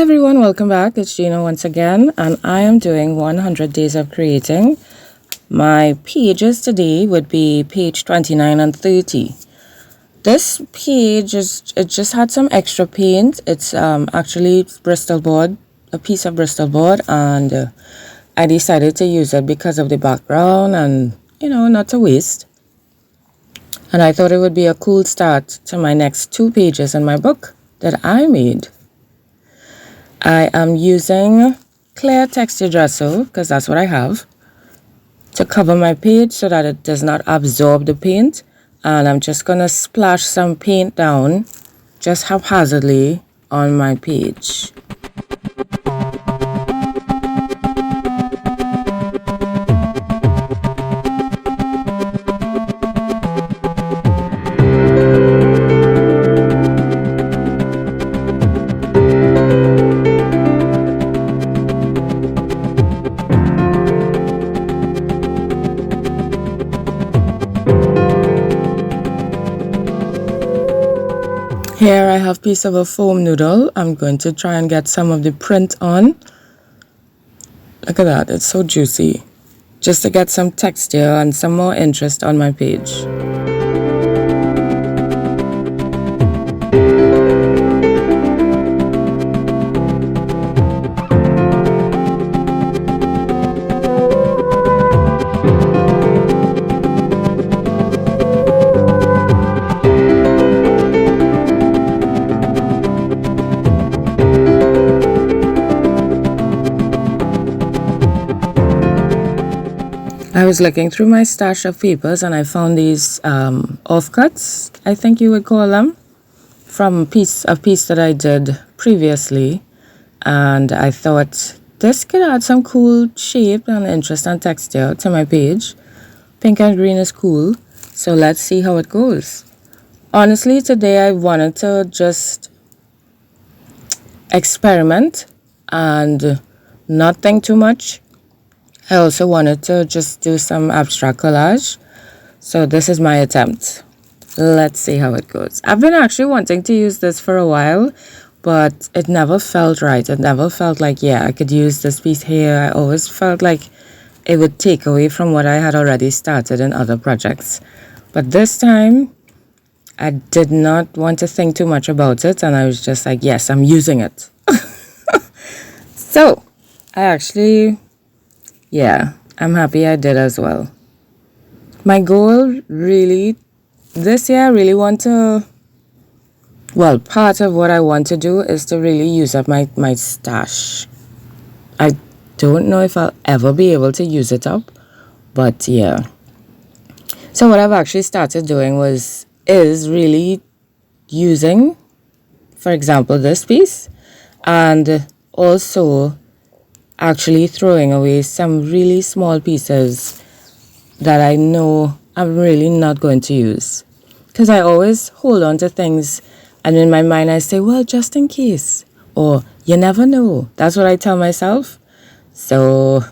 everyone, welcome back. It's Gina once again, and I am doing 100 days of creating. My pages today would be page 29 and 30. This page it just had some extra paint. It's actually Bristol board, a piece of Bristol board, and I decided to use it because of the background and not to waste. And I thought it would be a cool start to my next 2 pages in my book that I made. I am using clear texture gesso, because that's what I have, to cover my page so that it does not absorb the paint. And I'm just going to splash some paint down just haphazardly on my page. Here I have a piece of a foam noodle. I'm going to try and get some of the print on. Look at that, it's so juicy. Just to get some texture and some more interest on my page. I was looking through my stash of papers and I found these offcuts, I think you would call them, from a piece that I did previously. And I thought this could add some cool shape and interest and texture to my page. Pink and green is cool, so let's see how it goes. Honestly, today I wanted to just experiment and not think too much. I also wanted to just do some abstract collage. So this is my attempt. Let's see how it goes. I've been actually wanting to use this for a while, but it never felt right. It never felt like, yeah, I could use this piece here. I always felt like it would take away from what I had already started in other projects. But this time, I did not want to think too much about it. And I was just like, yes, I'm using it. So I actually... yeah, I'm happy I did as well. My goal really, this year I really want to, well, part of what I want to do is to really use up my stash. I don't know if I'll ever be able to use it up, but yeah. So what I've actually started doing is really using, for example, this piece, and also actually throwing away some really small pieces that I know I'm really not going to use. Because I always hold on to things and in my mind I say, well, just in case. Or you never know. That's what I tell myself. So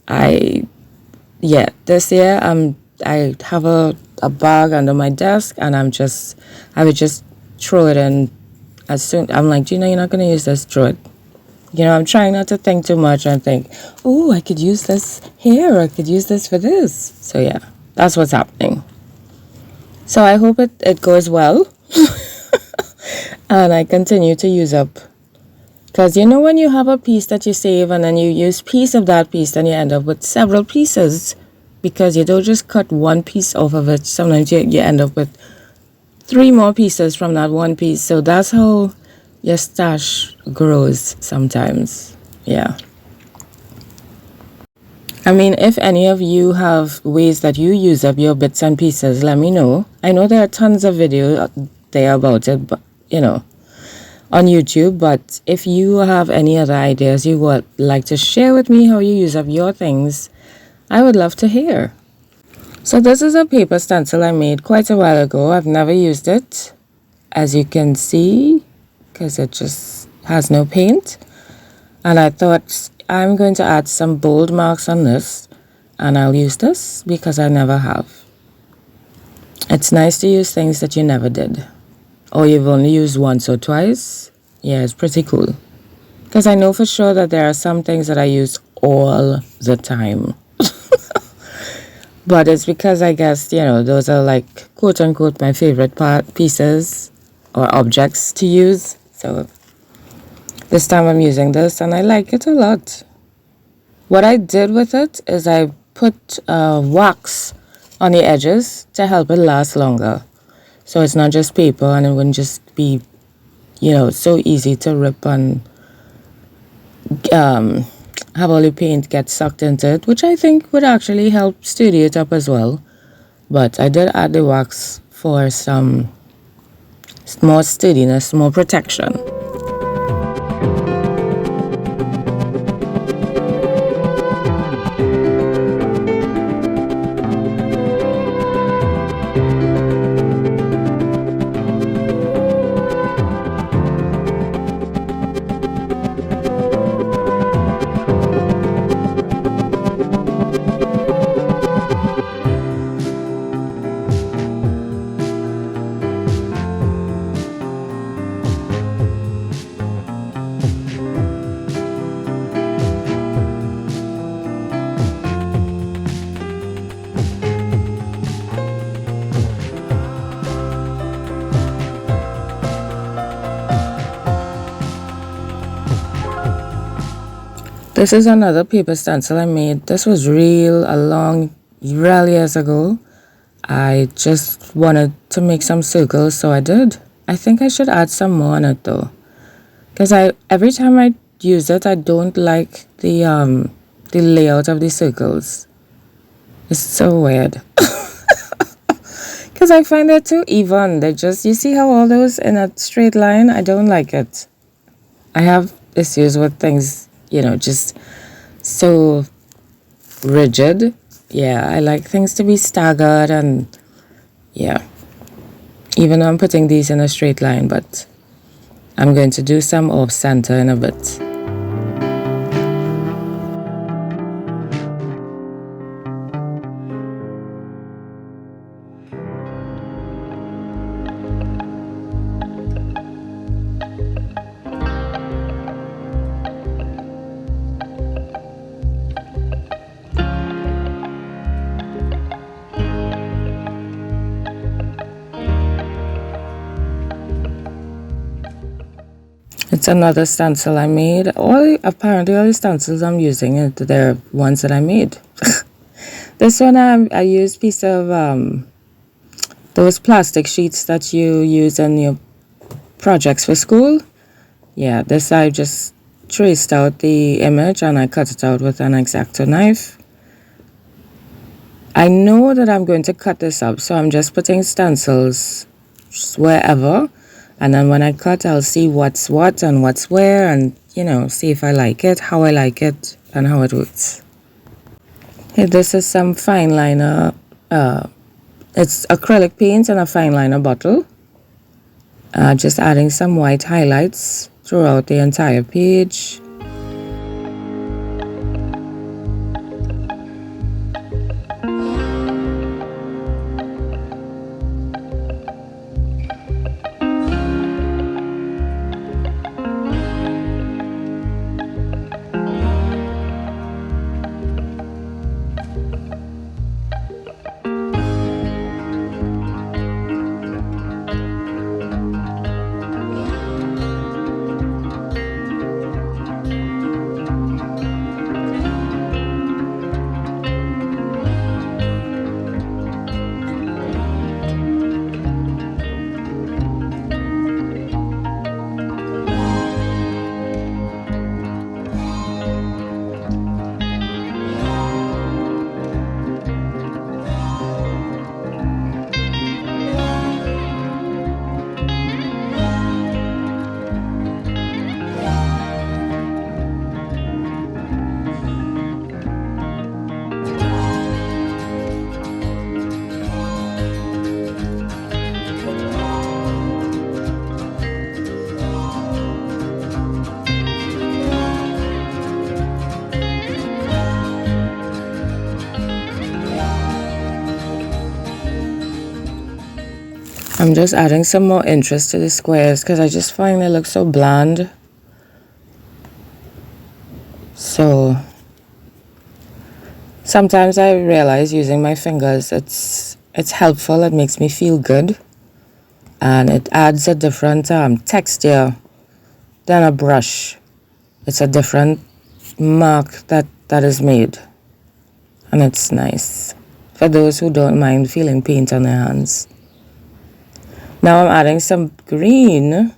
this year I have a bag under my desk and I would just throw it in as soon. I'm like, Gina, you're not going to use this, throw it. I'm trying not to think too much and think, oh, I could use this here, or I could use this for this. So yeah, that's what's happening. So I hope it goes well. And I continue to use up. Because when you have a piece that you save and then you use piece of that piece, then you end up with several pieces. Because you don't just cut one piece off of it. Sometimes you end up with 3 more pieces from that one piece. So that's how your stash grows sometimes. Yeah. I mean, if any of you have ways that you use up your bits and pieces, let me know. I know there are tons of videos there about it, but on YouTube. But if you have any other ideas you would like to share with me how you use up your things, I would love to hear. So this is a paper stencil I made quite a while ago. I've never used it, as you can see, because it just has no paint. And I thought I'm going to add some bold marks on this, and I'll use this because I never have. It's nice to use things that you never did, or you've only used once or twice. Yeah, it's pretty cool. Because I know for sure that there are some things that I use all the time. But it's because I guess, those are like quote unquote my favorite pieces or objects to use. So this time I'm using this and I like it a lot. What I did with it is I put wax on the edges to help it last longer. So it's not just paper and it wouldn't just be, so easy to rip and have all the paint get sucked into it, which I think would actually help steady it up as well. But I did add the wax for some more steadiness, more protection. This is another paper stencil I made. This was real years ago. I just wanted to make some circles, so I did. I think I should add some more on it though, because every time I use it, I don't like the layout of the circles. It's so weird. Because I find they're too even. They just, you see how all those in a straight line? I don't like it. I have issues with things, just so rigid. Yeah, I like things to be staggered and yeah. Even though I'm putting these in a straight line, but I'm going to do some off center in a bit. It's another stencil I made. Apparently all the stencils I'm using, they're ones that I made. This one I used a piece of those plastic sheets that you use in your projects for school. Yeah, this I just traced out the image and I cut it out with an X-Acto knife. I know that I'm going to cut this up, so I'm just putting stencils wherever. And then when I cut, I'll see what's what and what's where and, see if I like it, how I like it, and how it works. Okay, this is some fine liner. It's acrylic paint in a fine liner bottle. Just adding some white highlights throughout the entire page. I'm just adding some more interest to the squares because I just find they look so bland. So sometimes I realize using my fingers, it's helpful. It makes me feel good, and it adds a different texture than a brush. It's a different mark that is made, and it's nice for those who don't mind feeling paint on their hands. Now I'm adding some green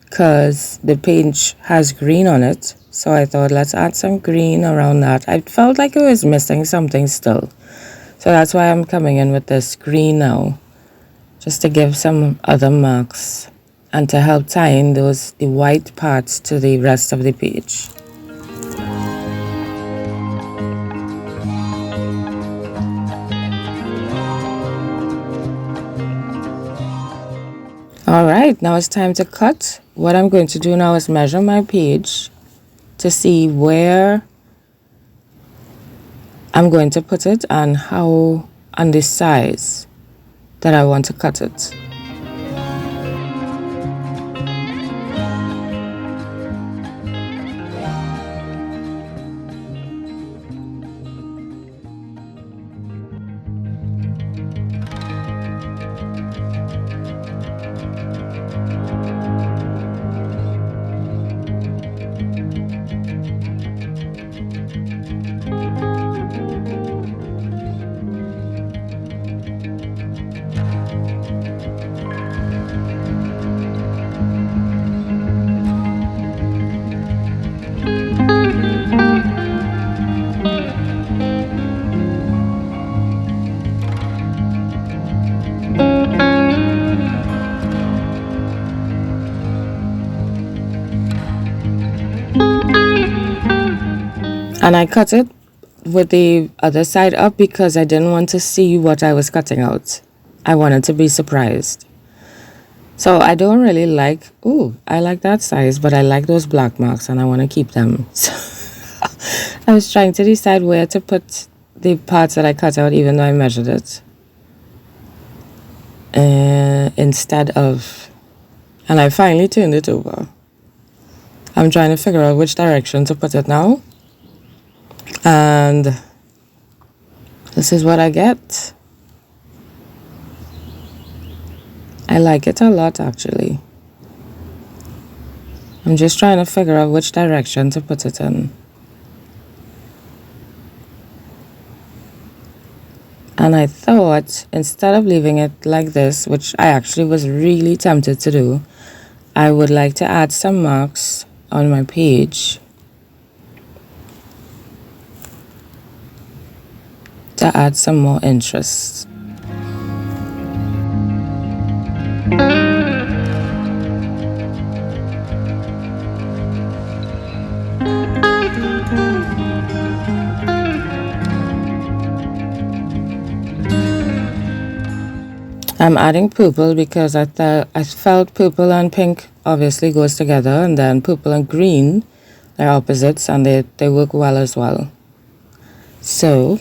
because the paint has green on it. So I thought, let's add some green around that. I felt like it was missing something still. So that's why I'm coming in with this green now, just to give some other marks and to help tie in the white parts to the rest of the page. All right, now it's time to cut. What I'm going to do now is measure my page to see where I'm going to put it and how and the size that I want to cut it. And I cut it with the other side up because I didn't want to see what I was cutting out. I wanted to be surprised. So I don't really like, I like that size, but I like those black marks and I want to keep them. So I was trying to decide where to put the parts that I cut out even though I measured it. Instead of, and I finally turned it over. I'm trying to figure out which direction to put it now. And this is what I get. I like it a lot, actually. I'm just trying to figure out which direction to put it in. And I thought, instead of leaving it like this, which I actually was really tempted to do, I would like to add some marks on my page to add some more interest. I'm adding purple because I felt purple and pink obviously goes together, and then purple and green, they're opposites and they work well as well. So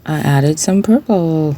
I added some purple.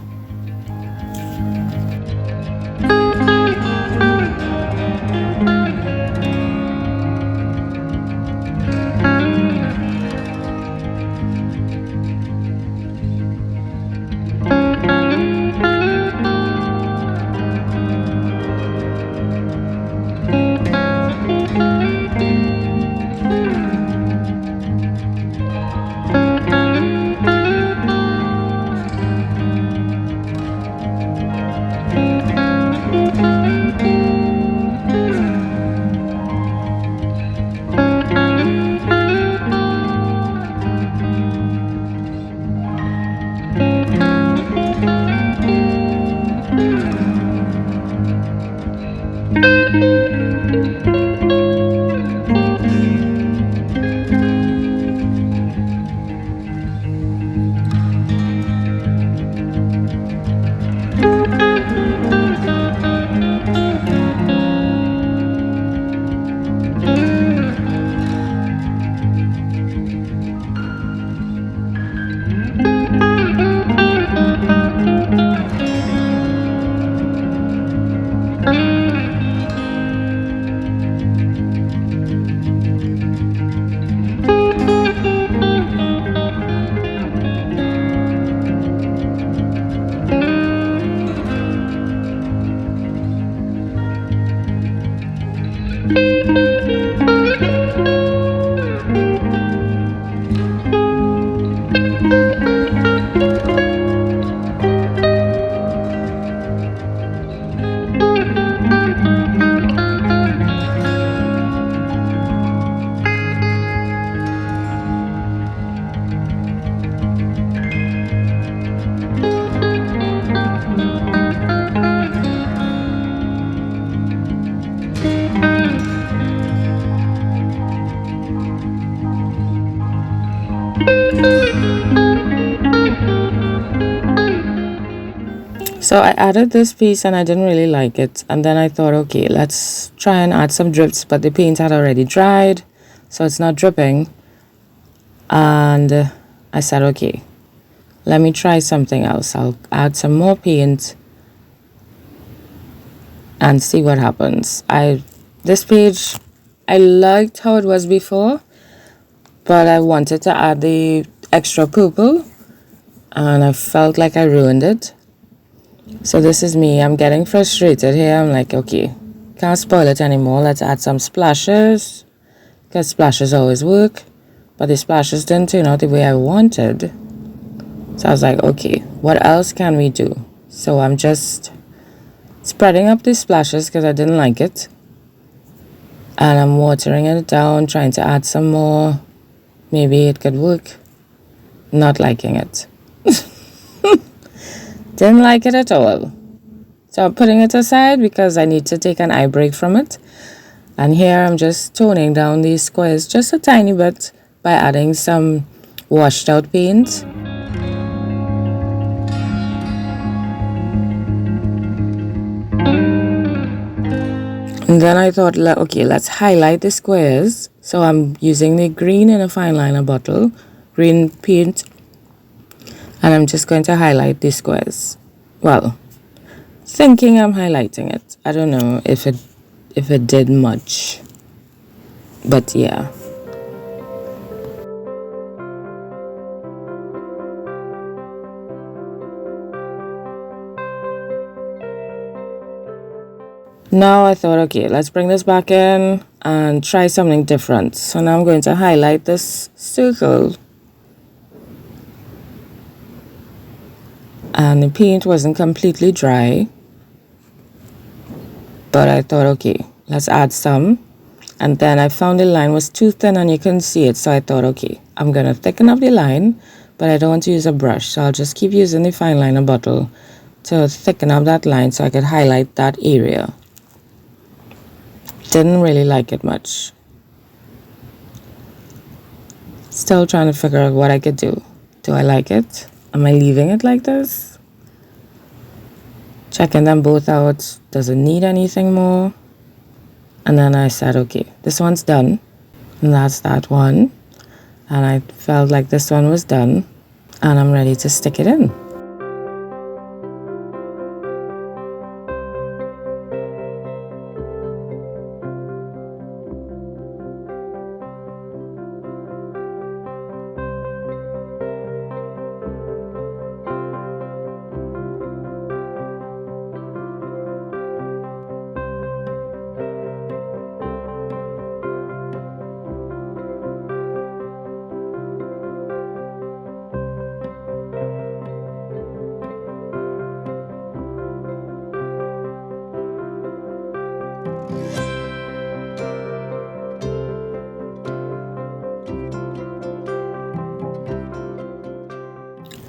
So I added this piece and I didn't really like it. And then I thought, okay, let's try and add some drips, but the paint had already dried, so it's not dripping. And I said, okay, let me try something else. I'll add some more paint and see what happens. This page, I liked how it was before, but I wanted to add the extra purple and I felt like I ruined it. So this is me. I'm getting frustrated here. I'm like, okay, can't spoil it anymore. Let's add some splashes, because splashes always work. But the splashes didn't turn out the way I wanted. So I was like, okay, what else can we do? So I'm just spreading up the splashes because I didn't like it. And I'm watering it down, trying to add some more. Maybe it could work. Not liking it. Didn't like it at all. So I'm putting it aside because I need to take an eye break from it. And here I'm just toning down these squares just a tiny bit by adding some washed out paint. And then I thought, okay, let's highlight the squares. So I'm using the green in a fine liner bottle, green paint, and I'm just going to highlight the squares. Well, thinking I'm highlighting it. I don't know if it did much, but yeah. Now I thought, okay, let's bring this back in and try something different. So now I'm going to highlight this circle. And the paint wasn't completely dry, but I thought, okay, let's add some. And then I found the line was too thin and you couldn't see it, so I thought, okay, I'm gonna thicken up the line, but I don't want to use a brush, so I'll just keep using the fine liner bottle to thicken up that line so I could highlight that area. Didn't really like it much. Still trying to figure out what I could do. Do I like it? Am I leaving it like this? Checking them both out. Does it need anything more? And then I said, okay, this one's done. And that's that one. And I felt like this one was done. And I'm ready to stick it in.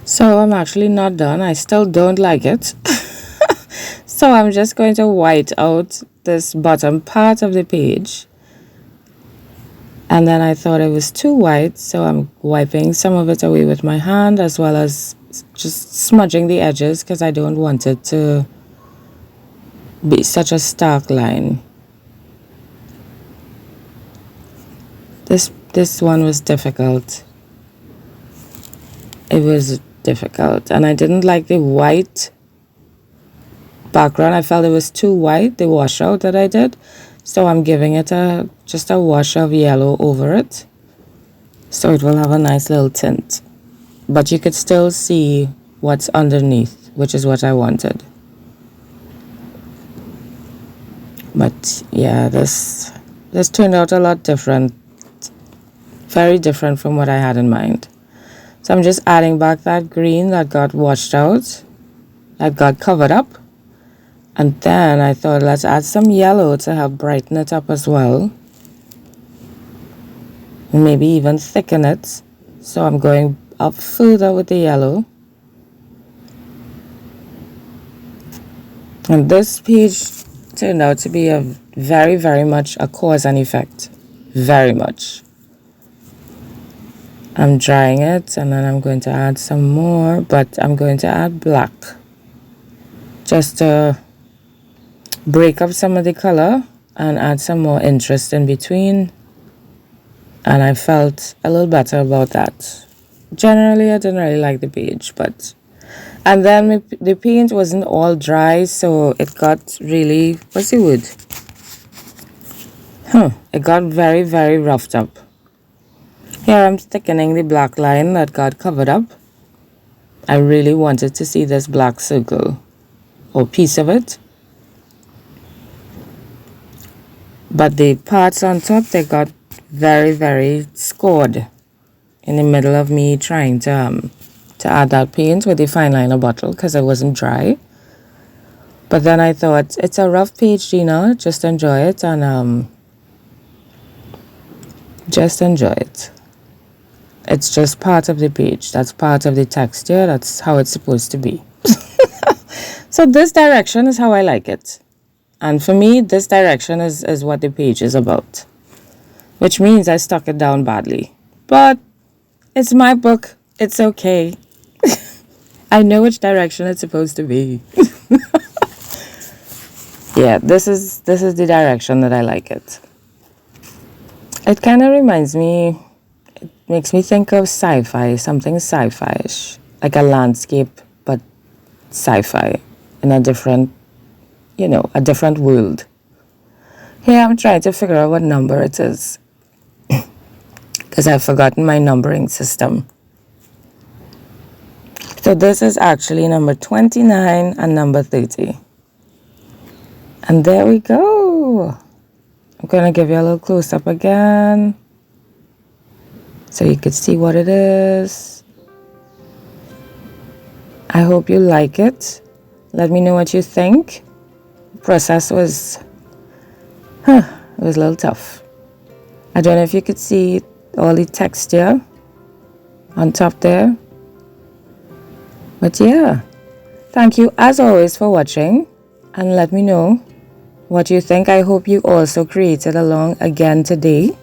So I'm actually not done. I still don't like it. So I'm just going to white out this bottom part of the page. And then I thought it was too white, so I'm wiping some of it away with my hand as well as just smudging the edges because I don't want it to be such a stark line. This one was difficult. It was difficult, and I didn't like the white background. I felt it was too white, the washout that I did, so I'm giving it just a wash of yellow over it so it will have a nice little tint, but you could still see what's underneath, which is what I wanted. But yeah, this turned out a lot different, very different from what I had in mind. So I'm just adding back that green that got washed out, that got covered up. And then I thought, let's add some yellow to help brighten it up as well. And maybe even thicken it. So I'm going up further with the yellow. And this page turned out to be a very, very much a cause and effect. Very much. I'm drying it and then I'm going to add some more, but I'm going to add black. just to break up some of the color and add some more interest in between. And I felt a little better about that. Generally, I didn't really like the page, but... And then the paint wasn't all dry, so it got really... What's the word? It got very, very roughed up. Here I'm thickening the black line that got covered up. I really wanted to see this black circle or piece of it. But the parts on top, they got very, very scored in the middle of me trying to add that paint with the fine liner bottle because it wasn't dry. But then I thought, it's a rough page, Gina. Just enjoy it and just enjoy it. It's just part of the page. That's part of the texture. That's how it's supposed to be. So this direction is how I like it. And for me, this direction is what the page is about. Which means I stuck it down badly. But it's my book. It's okay. I know which direction it's supposed to be. Yeah, this is the direction that I like it. It kind of reminds me, it makes me think of sci-fi, something sci-fi-ish. Like a landscape, but sci-fi in a different, a different world. Here I'm trying to figure out what number it is. Because I've forgotten my numbering system. So this is actually number 29 and number 30. And there we go. I'm going to give you a little close-up again so you could see what it is. I hope you like it. Let me know what you think. The process was, it was a little tough. I don't know if you could see all the texture on top there. But yeah, thank you as always for watching and let me know what you think. I hope you also created along again today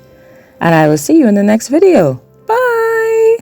and I will see you in the next video.